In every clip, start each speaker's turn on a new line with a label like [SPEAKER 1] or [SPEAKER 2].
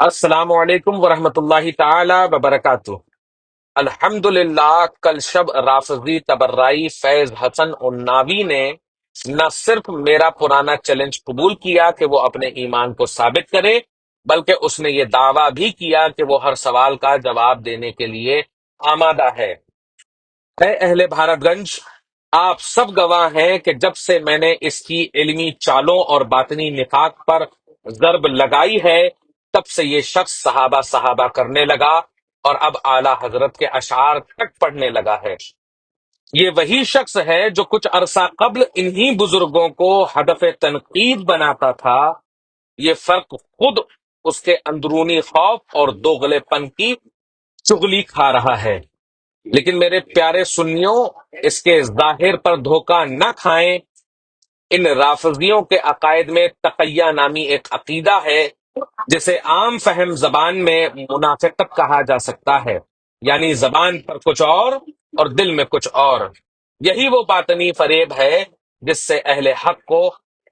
[SPEAKER 1] السلام علیکم ورحمۃ اللہ تعالی وبرکاتہ۔ الحمد للہ، کل شب رافضی تبرئی فیض حسن الناوی نے نہ صرف میرا پرانا چیلنج قبول کیا کہ وہ اپنے ایمان کو ثابت کرے، بلکہ اس نے یہ دعویٰ بھی کیا کہ وہ ہر سوال کا جواب دینے کے لیے آمادہ ہے۔ اے اہل بھارت گنج، آپ سب گواہ ہیں کہ جب سے میں نے اس کی علمی چالوں اور باطنی نفاق پر ضرب لگائی ہے، تب سے یہ شخص صحابہ صحابہ کرنے لگا اور اب اعلی حضرت کے اشعار تک پڑھنے لگا ہے۔ یہ وہی شخص ہے جو کچھ عرصہ قبل انہی بزرگوں کو ہدف تنقید بناتا تھا۔ یہ فرق خود اس کے اندرونی خوف اور دوغلے پن کی چغلی کھا رہا ہے۔ لیکن میرے پیارے سنیوں، اس کے ظاہر پر دھوکہ نہ کھائیں۔ ان رافضیوں کے عقائد میں تقیہ نامی ایک عقیدہ ہے جسے عام فہم زبان میں منافقت کہا جا سکتا ہے، یعنی زبان پر کچھ اور دل میں کچھ اور۔ یہی وہ باطنی فریب ہے جس سے اہل حق کو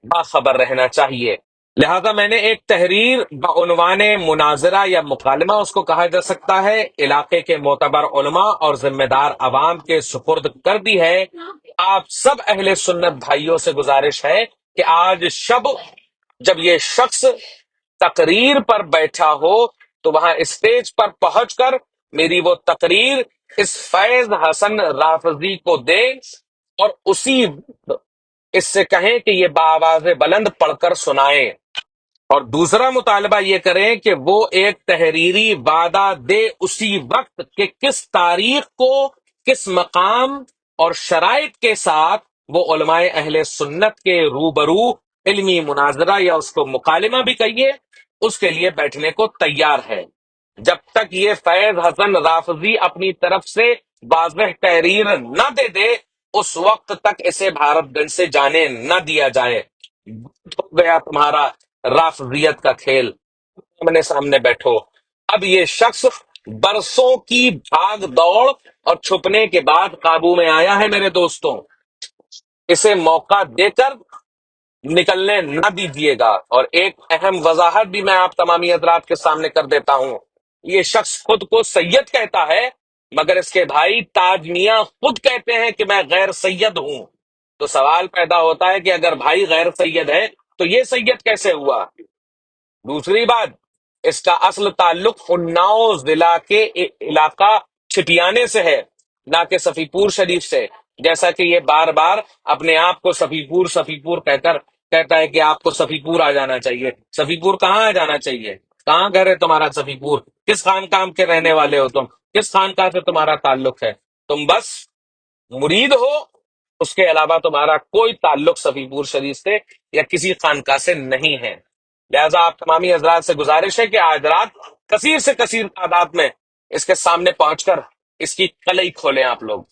[SPEAKER 1] باخبر رہنا چاہیے۔ لہذا میں نے ایک تحریر بعنوان مناظرہ یا مکالمہ، اس کو کہا جا سکتا ہے، علاقے کے معتبر علماء اور ذمہ دار عوام کے سپرد کر دی ہے۔ آپ سب اہل سنت بھائیوں سے گزارش ہے کہ آج شب جب یہ شخص تقریر پر بیٹھا ہو تو وہاں اسٹیج پر پہنچ کر میری وہ تقریر اس فیض حسن رافضی کو دے اور اسی وقت اس سے کہیں کہ یہ بآواز بلند پڑھ کر سنائیں، اور دوسرا مطالبہ یہ کریں کہ وہ ایک تحریری وعدہ دے اسی وقت کہ کس تاریخ کو، کس مقام اور شرائط کے ساتھ وہ علماء اہل سنت کے روبرو علمی مناظرہ یا اس کو مکالمہ بھی کہیے، اس کے لیے بیٹھنے کو تیار ہے۔ جب تک یہ فیض حسن رافضی اپنی طرف سے واضح تحریر نہ دے دے، اس وقت تک اسے بھارت گنج سے جانے نہ دیا جائے۔ ہو گیا تمہارا رافضیت کا کھیل، سامنے سامنے بیٹھو۔ اب یہ شخص برسوں کی بھاگ دوڑ اور چھپنے کے بعد قابو میں آیا ہے میرے دوستوں۔ اسے موقع دے کر نکلنے نہ دیجیے گا۔ اور ایک اہم وضاحت بھی میں آپ تمامی حضرات کے سامنے کر دیتا ہوں۔ یہ شخص خود کو سید کہتا ہے، مگر اس کے بھائی تاج میاں خود کہتے ہیں کہ میں غیر سید ہوں۔ تو سوال پیدا ہوتا ہے کہ اگر بھائی غیر سید ہے تو یہ سید کیسے ہوا؟ دوسری بات، اس کا اصل تعلق اناؤ ضلع کے علاقہ چھٹیانے سے ہے، نہ کہ صفی پور شریف سے، جیسا کہ یہ بار بار اپنے آپ کو صفی پور کہہ کر کہتا ہے کہ آپ کو صفی پور آ جانا چاہیے۔ صفی پور کہاں آ جانا چاہیے؟ کہاں گھر ہے تمہارا صفی پور؟ کس خانقاہ کے رہنے والے ہو تم؟ کس خانقاہ سے تمہارا تعلق ہے؟ تم بس مرید ہو، اس کے علاوہ تمہارا کوئی تعلق صفی پور شریف سے یا کسی خانقاہ سے نہیں ہے۔ لہذا آپ تمامی حضرات سے گزارش ہے کہ آج رات کثیر سے کثیر تعداد میں اس کے سامنے پہنچ کر اس کی کلئی کھولیں آپ لوگ۔